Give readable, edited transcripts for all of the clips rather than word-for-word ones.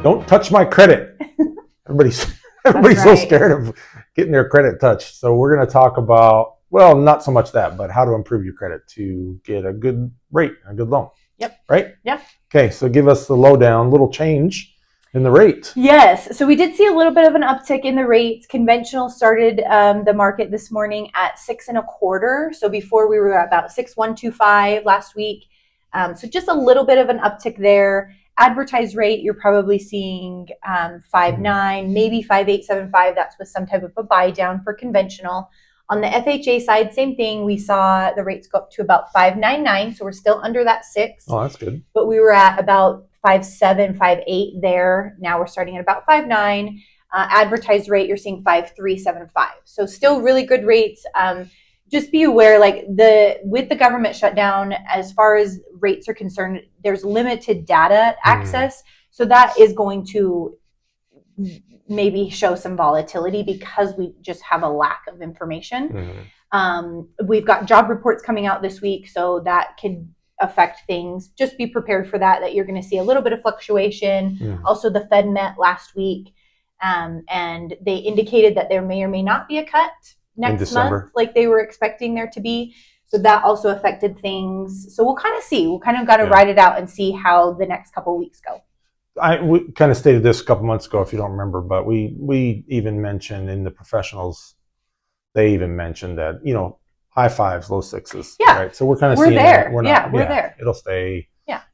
Don't touch my credit. Everybody's so scared of getting their credit touched. So we're going to talk about, well, not so much that, but how to improve your credit to get a good rate, a good loan. Yep. Right? Yep. Okay, so give us the lowdown, little change in the rate. Yes. So we did see a little bit of an uptick in the rates. Conventional started the market this morning at 6.25. So before we were at about 6.125 last week. So just a little bit of an uptick there. Advertised rate, you're probably seeing 5.9, maybe 5.875. That's with some type of a buy down for conventional. On the FHA side, same thing. We saw the rates go up to about 5.99, so we're still under that 6. Oh, that's good. But we were at about 5.7, 5.8 there. Now we're starting at about 5.9. Advertised rate, you're seeing 5.375. So still really good rates. Just be aware, like with the government shutdown, as far as rates are concerned, there's limited data access. So that is going to maybe show some volatility because we just have a lack of information. We've got job reports coming out this week, so that could affect things. Just be prepared for that you're going to see a little bit of fluctuation. Also, the Fed met last week, and they indicated that there may or may not be a cut next month, like they were expecting there to be. So that also affected things. So we'll kind of see. We'll kind of got to ride it out and see how the next couple of weeks go. We kind of stated this a couple months ago, if you don't remember, but we even mentioned in the professionals, they even mentioned that, high fives, low sixes. Yeah. Right. So we're kind of seeing there. We're there. It'll stay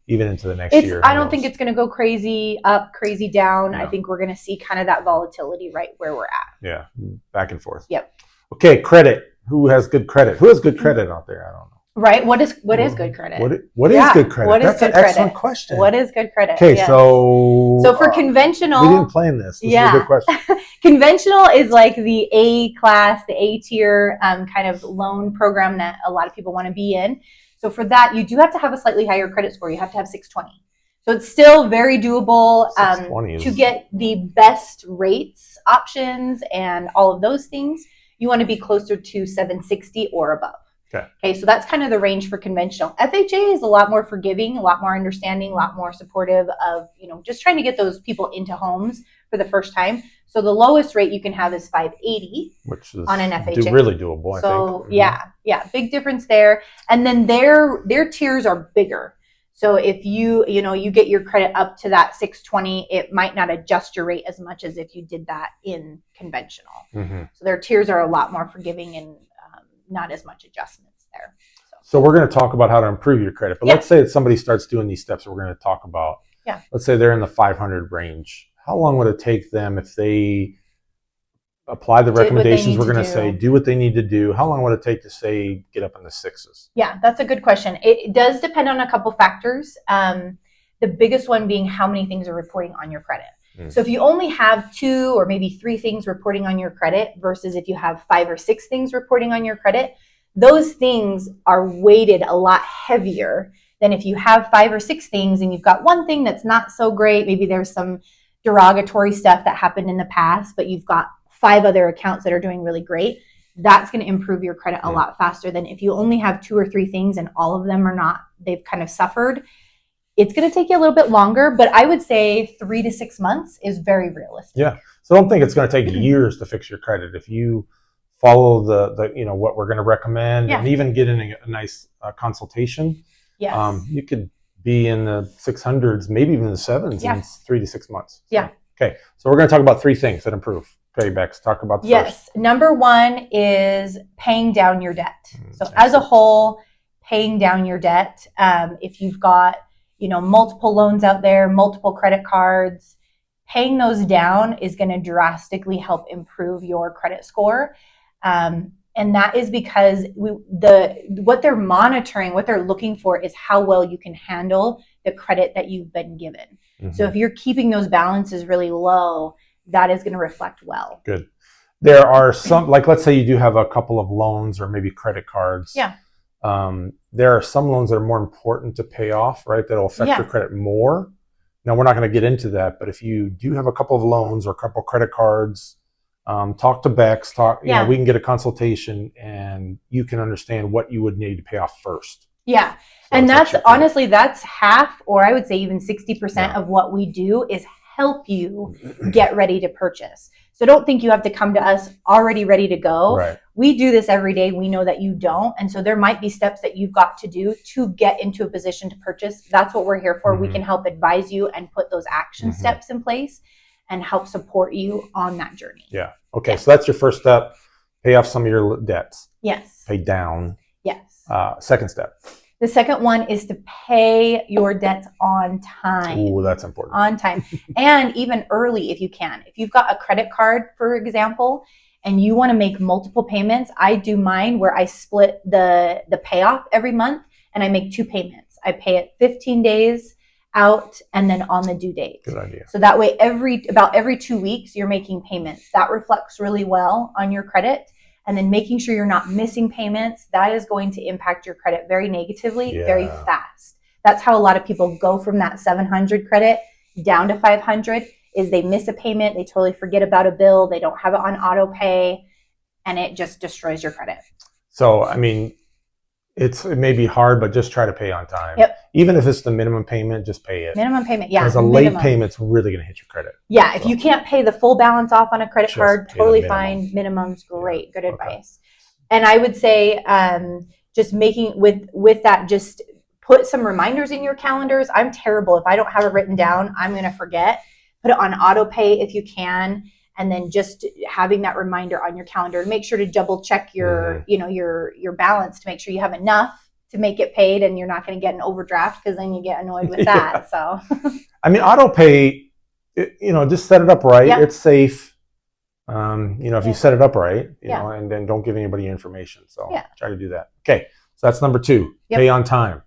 even into the next year. I don't think it's going to go crazy up, crazy down. No. I think we're going to see kind of that volatility right where we're at. Yeah. Back and forth. Yep. Okay. Credit. Who has good credit? Who has good credit out there? I don't know. Right. What is good credit? What is good credit? That's an excellent question. What is good credit? Okay, yes. So for conventional, we didn't plan this. This is a good question. Conventional is like the A class, the A tier kind of loan program that a lot of people want to be in. So for that, you do have to have a slightly higher credit score. You have to have 620. So it's still very doable to get the best rates options and all of those things. You want to be closer to 760 or above. Okay, so that's kind of the range for conventional. FHA is a lot more forgiving, a lot more understanding, a lot more supportive of, just trying to get those people into homes for the first time. So the lowest rate you can have is 580, which is on an FHA. Really doable, I think. So yeah, big difference there. And then their tiers are bigger. So if you get your credit up to that 620, it might not adjust your rate as much as if you did that in conventional. So their tiers are a lot more forgiving and not as much adjustments there. So we're going to talk about how to improve your credit. But let's say that somebody starts doing these steps we're going to talk about. Yeah. Let's say they're in the 500 range. How long would it take them if they apply the recommendations we're going to say, do what they need to do? How long would it take to say get up in the 6s? Yeah, that's a good question. It does depend on a couple factors. The biggest one being how many things are reporting on your credit. So if you only have 2 or maybe 3 things reporting on your credit versus if you have 5 or 6 things reporting on your credit, those things are weighted a lot heavier than if you have 5 or 6 things and you've got one thing that's not so great. Maybe there's some derogatory stuff that happened in the past, but you've got 5 other accounts that are doing really great. That's going to improve your credit a lot faster than if you only have 2 or 3 things and all of them are not, they've kind of suffered. It's going to take you a little bit longer, but I would say 3 to 6 months is very realistic. Yeah. So I don't think it's going to take years to fix your credit. If you follow the what we're going to recommend and even get in a nice consultation, you could be in the 600s, maybe even the 7s in 3 to 6 months. Yeah. Okay. So we're going to talk about 3 things that improve. Okay, Bex, talk about the first. Number 1 is paying down your debt. So as a whole, paying down your debt. If you've got multiple loans out there, multiple credit cards, paying those down is going to drastically help improve your credit score. And that is because what they're monitoring, what they're looking for is how well you can handle the credit that you've been given. So if you're keeping those balances really low, that is going to reflect well. Good. There are some, like let's say you do have a couple of loans or maybe credit cards. Yeah. There are some loans that are more important to pay off, right? That'll affect your credit more. Now, we're not going to get into that, but if you do have a couple of loans or a couple of credit cards, talk to Bex. We can get a consultation and you can understand what you would need to pay off first. Yeah. So and that's honestly, that's half, or I would say even 60% of what we do is help you get ready to purchase. So don't think you have to come to us already ready to go. Right. We do this every day. We know that you don't. And so there might be steps that you've got to do to get into a position to purchase. That's what we're here for. We can help advise you and put those action steps in place and help support you on that journey. Yeah. Okay. So that's your first step. Pay off some of your debts. Yes. Pay down. Yes. Second step. The second one is to pay your debts on time. Ooh, that's important. On time. And even early if you can. If you've got a credit card, for example, and you want to make multiple payments, I do mine where I split the payoff every month and I make 2 payments. I pay it 15 days out and then on the due date. Good idea. So that way about every 2 weeks you're making payments. That reflects really well on your credit. And then making sure you're not missing payments, that is going to impact your credit very negatively, very fast. That's how a lot of people go from that 700 credit down to 500 is they miss a payment, they totally forget about a bill, they don't have it on auto pay, and it just destroys your credit. So, I mean, it may be hard, but just try to pay on time. Yep. Even if it's the minimum payment, just pay it. Minimum payment, yeah. Because a late payment's really going to hit your credit. Yeah, if you can't pay the full balance off on a credit card, totally fine. Minimum's great. Good advice. And I would say just making with that, just put some reminders in your calendars. I'm terrible. If I don't have it written down, I'm going to forget. Put it on auto pay if you can. And then just having that reminder on your calendar. Make sure to double check your, your balance to make sure you have enough to make it paid and you're not going to get an overdraft because then you get annoyed with that. So, I mean, auto pay, just set it up right. Yeah. It's safe. If you set it up right, know, and then don't give anybody your information. So try to do that. Okay. So that's number 2, pay on time.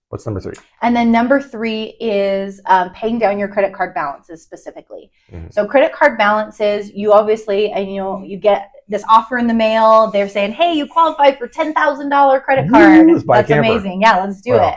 What's number 3? And then number 3 is paying down your credit card balances specifically. So credit card balances, you obviously, you get this offer in the mail. They're saying, hey, you qualify for $10,000 credit card. That's amazing. Yeah, let's do it.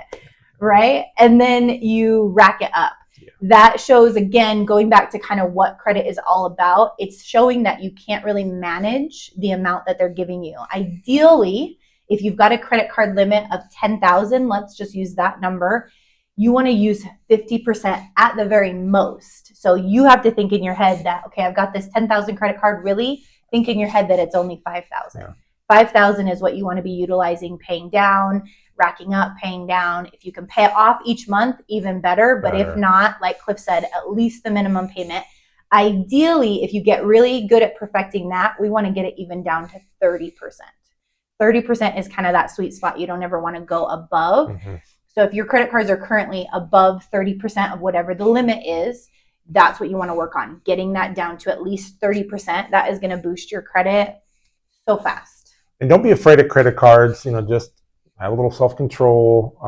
Right? And then you rack it up. Yeah. That shows, again, going back to kind of what credit is all about, it's showing that you can't really manage the amount that they're giving you. Ideally, if you've got a credit card limit of $10,000, let's just use that number, you want to use 50% at the very most. So you have to think in your head that, okay, I've got this 10,000 credit card. Really think in your head that it's only 5,000. Yeah. 5,000 is what you want to be utilizing, paying down, racking up, paying down. If you can pay it off each month, even better. But if not, like Cliff said, at least the minimum payment. Ideally, if you get really good at perfecting that, we want to get it even down to 30%. 30% is kind of that sweet spot you don't ever want to go above. So if your credit cards are currently above 30% of whatever the limit is, that's what you want to work on. Getting that down to at least 30%. That is going to boost your credit so fast. And don't be afraid of credit cards. Just have a little self-control.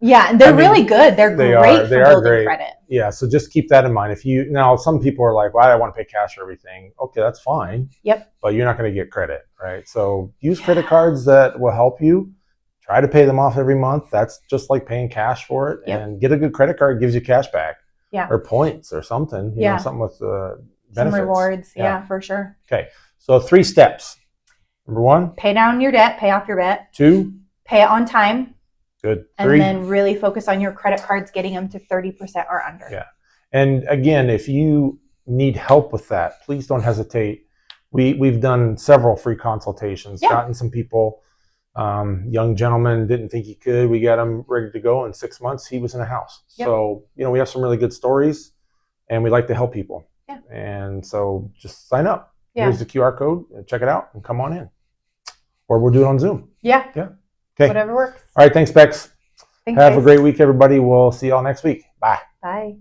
And they're really good. They're great for building credit. Yeah, so just keep that in mind. Now some people are like, well, I want to pay cash for everything. Okay, that's fine. Yep. But you're not going to get credit, right? So use credit cards that will help you. Try to pay them off every month. That's just like paying cash for it. Yep. And get a good credit card, gives you cash back. Yeah. Or points or something. Something with benefits. Some rewards. Yeah, for sure. Okay, so 3 steps. Number 1. Pay down your debt. Pay off your debt. 2. Pay it on time. Good. 3. And then really focus on your credit cards, getting them to 30% or under. Yeah. And again, if you need help with that, please don't hesitate. We've done several free consultations, gotten some people, young gentleman didn't think he could. We got him ready to go in 6 months. He was in a house. Yep. So, we have some really good stories and we like to help people. Yeah. And so just sign up. Yeah. Here's the QR code. Check it out and come on in. Or we'll do it on Zoom. Yeah. Yeah. Okay. Whatever works. All right. Thanks, Bex. Thanks, Have guys. a great week, everybody. We'll see y'all next week. Bye. Bye.